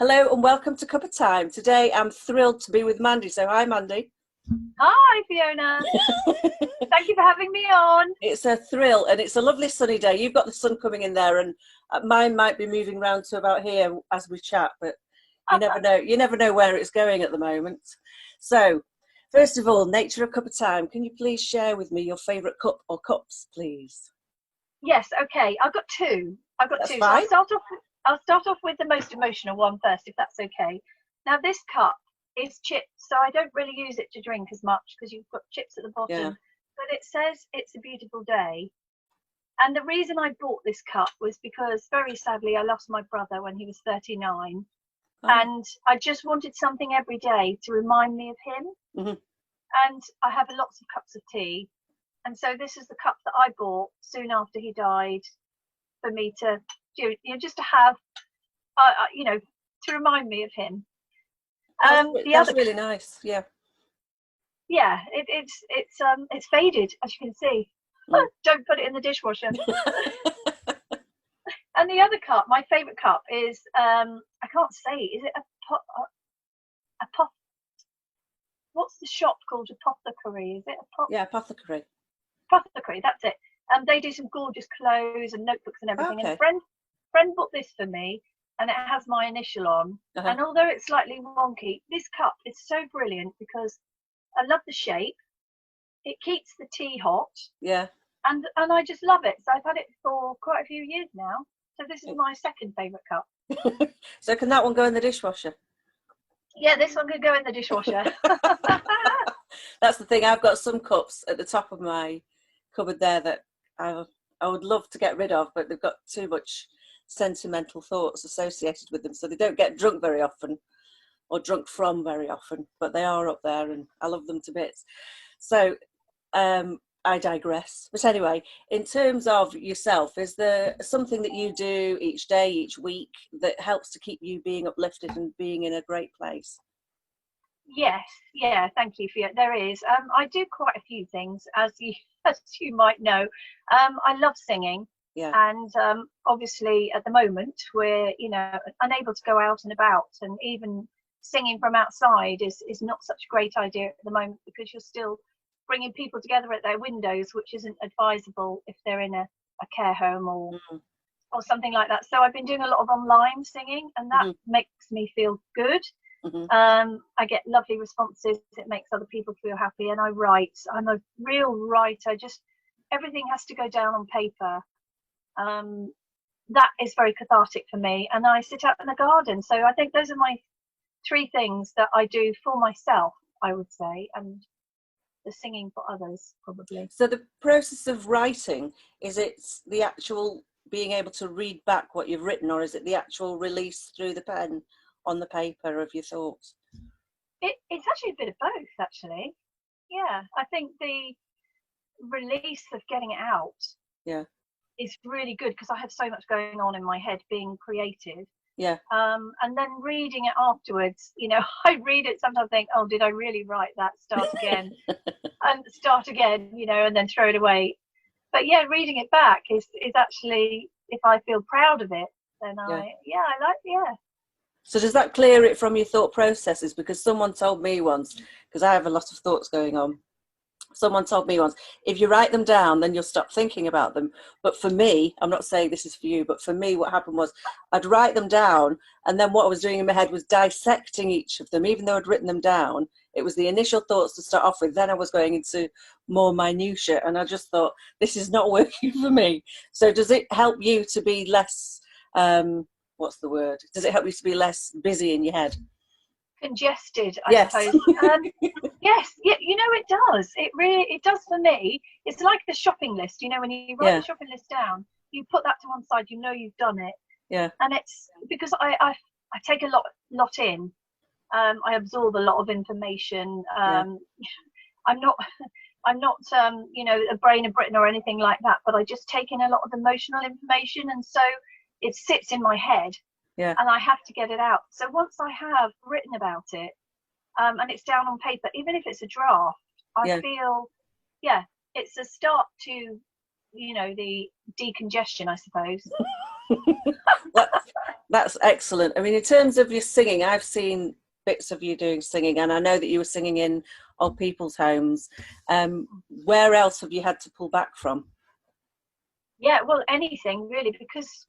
Hello and welcome to Cuppa Time. Today I'm thrilled to be with Mandy. So hi Mandy. Hi Fiona. Thank you for having me on. It's a thrill and it's a lovely sunny day. You've got the sun coming in there and mine might be moving round to about here as we chat, but you never know. You never know where it's going at the moment. So first of all, nature of Cuppa Time. Can you please share with me your favourite cup or cups, please? Yes, okay. I've got two. That's So fine. I'll start off with the most emotional one first, if that's okay. Now this cup is chipped, so I don't really use it to drink as much because you've got chips at the bottom. Yeah. But it says it's a beautiful day. And the reason I bought this cup was because very sadly I lost my brother when he was 39. Oh. And I just wanted something every day to remind me of him. Mm-hmm. And I have lots of cups of tea. And so this is the cup that I bought soon after he died for me to, just to have, to remind me of him. That's really nice. Yeah. Yeah, it's faded, as you can see. Mm. Don't put it in the dishwasher. And the other cup, my favourite cup is, I can't say, is it a pot? What's the shop called? Apothecary? Is it a pot? Yeah, apothecary. Apothecary, that's it. They do some gorgeous clothes and notebooks and everything. Okay. And friend bought this for me, and it has my initial on. Uh-huh. And although it's slightly wonky, this cup is so brilliant because I love the shape. It keeps the tea hot. Yeah. And I just love it. So I've had it for quite a few years now. So this is my second favourite cup. So can that one go in the dishwasher? Yeah, this one could go in the dishwasher. That's the thing. I've got some cups at the top of my cupboard there that I would love to get rid of, but they've got too much sentimental thoughts associated with them, so they don't get drunk very often or drunk from very often, but they are up there and I love them to bits. So I digress. But anyway, in terms of yourself, is there something that you do each day, each week that helps to keep you being uplifted and being in a great place? Yes, yeah, thank you, Fiona. There is. I do quite a few things, as you might know. I love singing. Yeah. And obviously at the moment we're unable to go out and about, and even singing from outside is not such a great idea at the moment because you're still bringing people together at their windows, which isn't advisable if they're in a care home or something like that. So I've been doing a lot of online singing, and that makes me feel good. I get lovely responses. It makes other people feel happy. And I write. I'm a real writer. Just everything has to go down on paper. That is very cathartic for me. And I sit out in the garden. So I think those are my three things that I do for myself, I would say, and the singing for others, probably. So the process of writing, is it the actual being able to read back what you've written, or is it the actual release through the pen on the paper of your thoughts? It's actually a bit of both, actually. Yeah, I think the release of getting it out is really good because I have so much going on in my head being creative. Yeah. And then reading it afterwards, I read it sometimes think, oh, did I really write that? Start again. And start again, and then throw it away. But yeah, reading it back is actually, if I feel proud of it, then I like. So does that clear it from your thought processes? Because someone told me once, because I have a lot of thoughts going on, someone told me once, if you write them down, then you'll stop thinking about them. But for me, I'm not saying this is for you, but for me, what happened was I'd write them down, and then what I was doing in my head was dissecting each of them. Even though I'd written them down, it was the initial thoughts to start off with. Then I was going into more minutiae, and I just thought, this is not working for me. So does it help you to be less, what's the word? Does it help you to be less busy in your head? Congested, I suppose. Yes, yeah, it does. It does for me. It's like the shopping list. When you write the shopping list down, you put that to one side. You've done it. Yeah. And it's because I take a lot in. I absorb a lot of information. I'm not a brain of Britain or anything like that. But I just take in a lot of emotional information, and so it sits in my head. Yeah. And I have to get it out. So once I have written about it, and it's down on paper, even if it's a draft, I feel, it's a start to, the decongestion, I suppose. that, that's excellent. I mean, in terms of your singing, I've seen bits of you doing singing, and I know that you were singing in old people's homes. Where else have you had to pull back from? Yeah, well, anything really,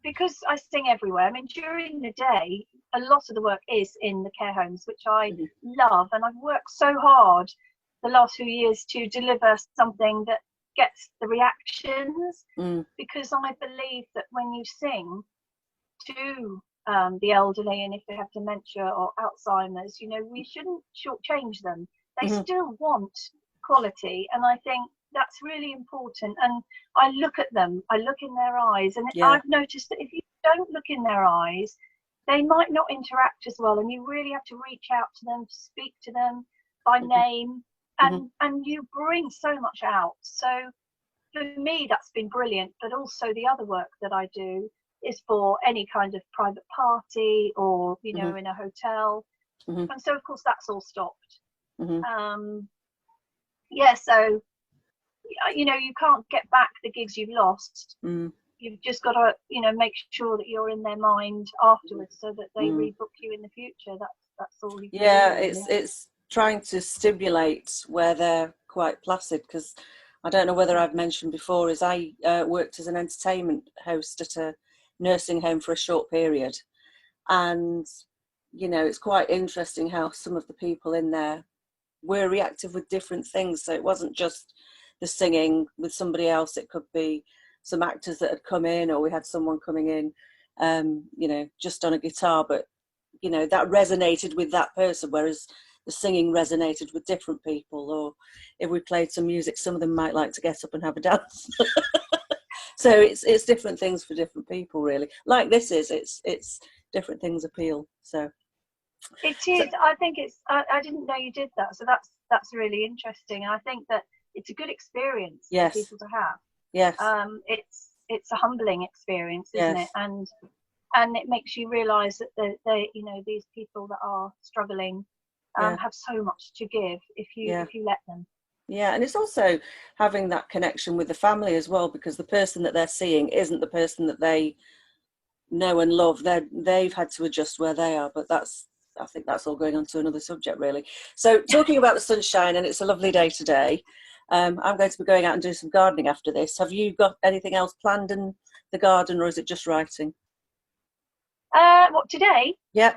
because I sing everywhere. I mean, during the day, a lot of the work is in the care homes, which I love, and I've worked so hard the last few years to deliver something that gets the reactions, because I believe that when you sing to the elderly, and if they have dementia or Alzheimer's, you know, we shouldn't shortchange them. They still want quality, and I think that's really important. And I look at them, I look in their eyes, and I've noticed that if you don't look in their eyes, they might not interact as well, and you really have to reach out to them, speak to them by name, and you bring so much out. So for me, that's been brilliant. But also the other work that I do is for any kind of private party, or, you know, in a hotel. And so of course that's all stopped. So you know, you can't get back the gigs you've lost. You've just got to, you know, make sure that you're in their mind afterwards, so that they rebook you in the future. That's all you can do, really. It's trying to stimulate where they're quite placid, because I don't know whether I've mentioned before, is I worked as an entertainment host at a nursing home for a short period, and you know, it's quite interesting how some of the people in there were reactive with different things. So it wasn't just the singing with somebody else, it could be some actors that had come in, or we had someone coming in you know, just on a guitar, but you know, that resonated with that person, whereas the singing resonated with different people. Or if we played some music, some of them might like to get up and have a dance. So it's different things for different people, really. Like this is, it's different things appeal. So it is. I think it's. I didn't know you did that, so that's really interesting. And I think that it's a good experience for people to have. Yes. It's a humbling experience, isn't it? And it makes you realise that they, you know, these people that are struggling have so much to give if you let them. Yeah, and it's also having that connection with the family as well, because the person that they're seeing isn't the person that they know and love. They've had to adjust where they are, but I think that's all going on to another subject, really. So talking about the sunshine, and it's a lovely day today. I'm going to be going out and doing some gardening after this. Have you got anything else planned in the garden, or is it just writing? What, today? Yeah.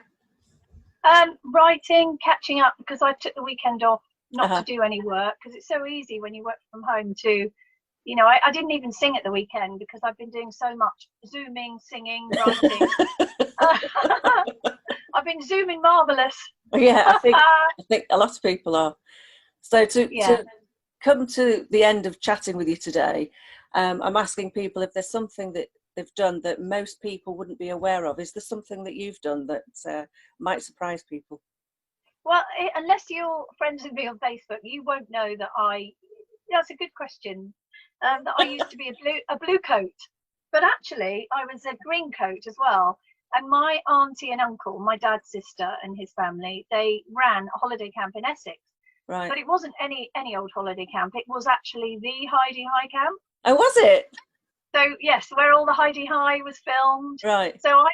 Writing, catching up, because I took the weekend off not to do any work, because it's so easy when you work from home to, you know, I didn't even sing at the weekend because I've been doing so much Zooming, singing, writing. I've been Zooming marvellous. Yeah, I think a lot of people are. So to come to the end of chatting with you today, I'm asking people if there's something that they've done that most people wouldn't be aware of. Is there something that you've done that might surprise people? Well, unless you're friends with me on Facebook, you won't know that that's a good question. That I used to be a blue coat, but actually I was a green coat as well. And my auntie and uncle, my dad's sister and his family, they ran a holiday camp in Essex. Right. But it wasn't any old holiday camp. It was actually the Heidi High camp. Oh, was it? So yes, where all the Heidi High was filmed. Right. So I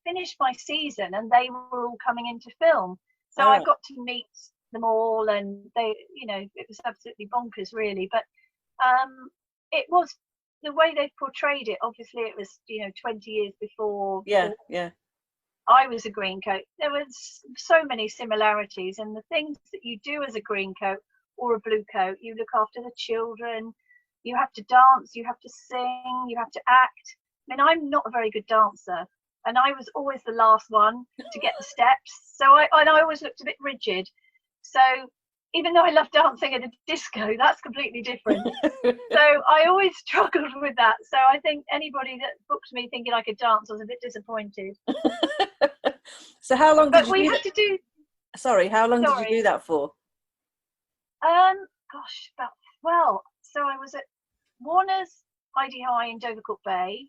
finished my season, and they were all coming in to film. So I got to meet them all, and they, you know, it was absolutely bonkers, really. But it was the way they portrayed it. Obviously, it was, you know, 20 years before. Yeah. I was a green coat. There was so many similarities, and the things that you do as a green coat or a blue coat, you look after the children. You have to dance, you have to sing, you have to act. I mean, I'm not a very good dancer, and I was always the last one to get the steps. So I always looked a bit rigid. So even though I love dancing at a disco, that's completely different. So I always struggled with that. So I think anybody that booked me thinking I could dance was a bit disappointed. So how long did you we had to do... Sorry, how long did you do that for? Gosh, so I was at Warner's Heidi High in Dovercourt Bay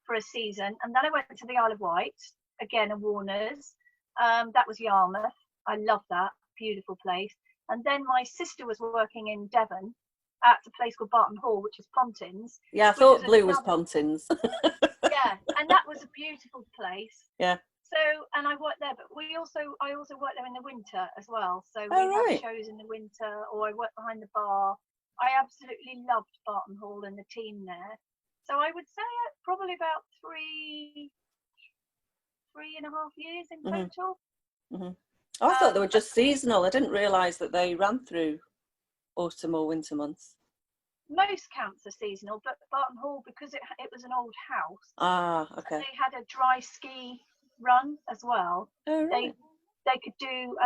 for a season, and then I went to the Isle of Wight, again a Warner's. That was Yarmouth. I love that, beautiful place. And then my sister was working in Devon, at a place called Barton Hall, which is Pontins. Yeah, I which thought is blue was another- Pontins. Yeah, and that was a beautiful place. Yeah. So, and I worked there, but I also worked there in the winter as well. So Oh, we'd right. have shows in the winter, or I worked behind the bar. I absolutely loved Barton Hall and the team there. So I would say probably about 3.5 years in Mhm. total. Oh, I thought they were just seasonal. I didn't realise that they ran through autumn or winter months. Most camps are seasonal, but Barton Hall, because it was an old house, Ah, okay. they had a dry ski run as well. Oh, right. They could do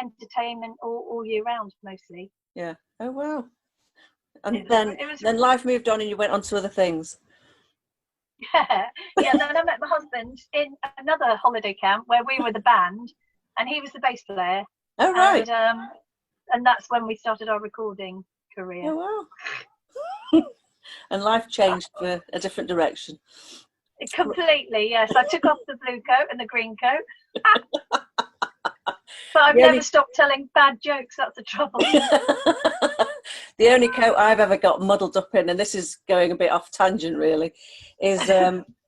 entertainment all year round mostly. Yeah. Oh, wow. And It was then life moved on and you went on to other things. yeah. Then I met my husband in another holiday camp where we were the band, and he was the bass player. Oh, right. And that's when we started our recording career. Oh, wow. And life changed for a different direction. Completely, yes. I took off the blue coat and the green coat. But I've never stopped telling bad jokes, that's the trouble. The only coat I've ever got muddled up in, and this is going a bit off tangent really, is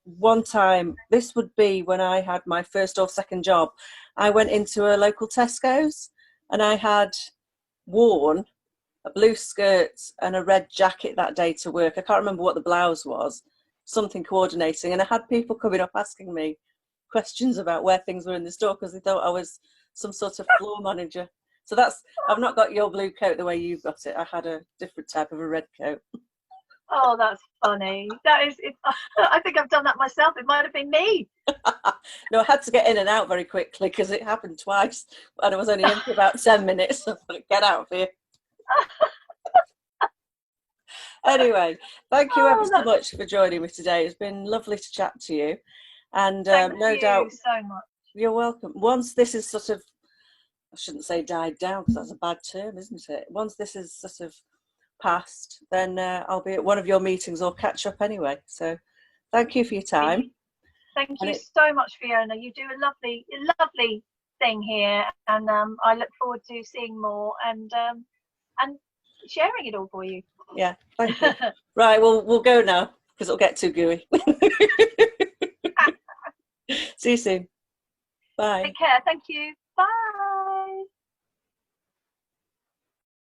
one time, this would be when I had my first or second job, I went into a local Tesco's and I had worn a blue skirt and a red jacket that day to work. I can't remember what the blouse was, something coordinating, and I had people coming up asking me questions about where things were in the store because they thought I was some sort of floor manager. So I've not got your blue coat the way you've got it. I had a different type of a red coat. Oh, that's funny. That is, I think I've done that myself. It might have been me. No, I had to get in and out very quickly because it happened twice and I was only in for about 10 minutes. So I thought, get out of here. Anyway, thank you ever so much for joining me today. It's been lovely to chat to you. And no doubt, so much. You're welcome. Once this is sort of, I shouldn't say died down because that's a bad term, isn't it? Once this is sort of past, then I'll be at one of your meetings or catch up anyway. So thank you for your time. Thank you so much, Fiona. You do a lovely thing here, and I look forward to seeing more and sharing it all for you. Yeah, thank you. Right, well, we'll go now because it'll get too gooey. See you soon. Bye. Take care. Thank you. Bye.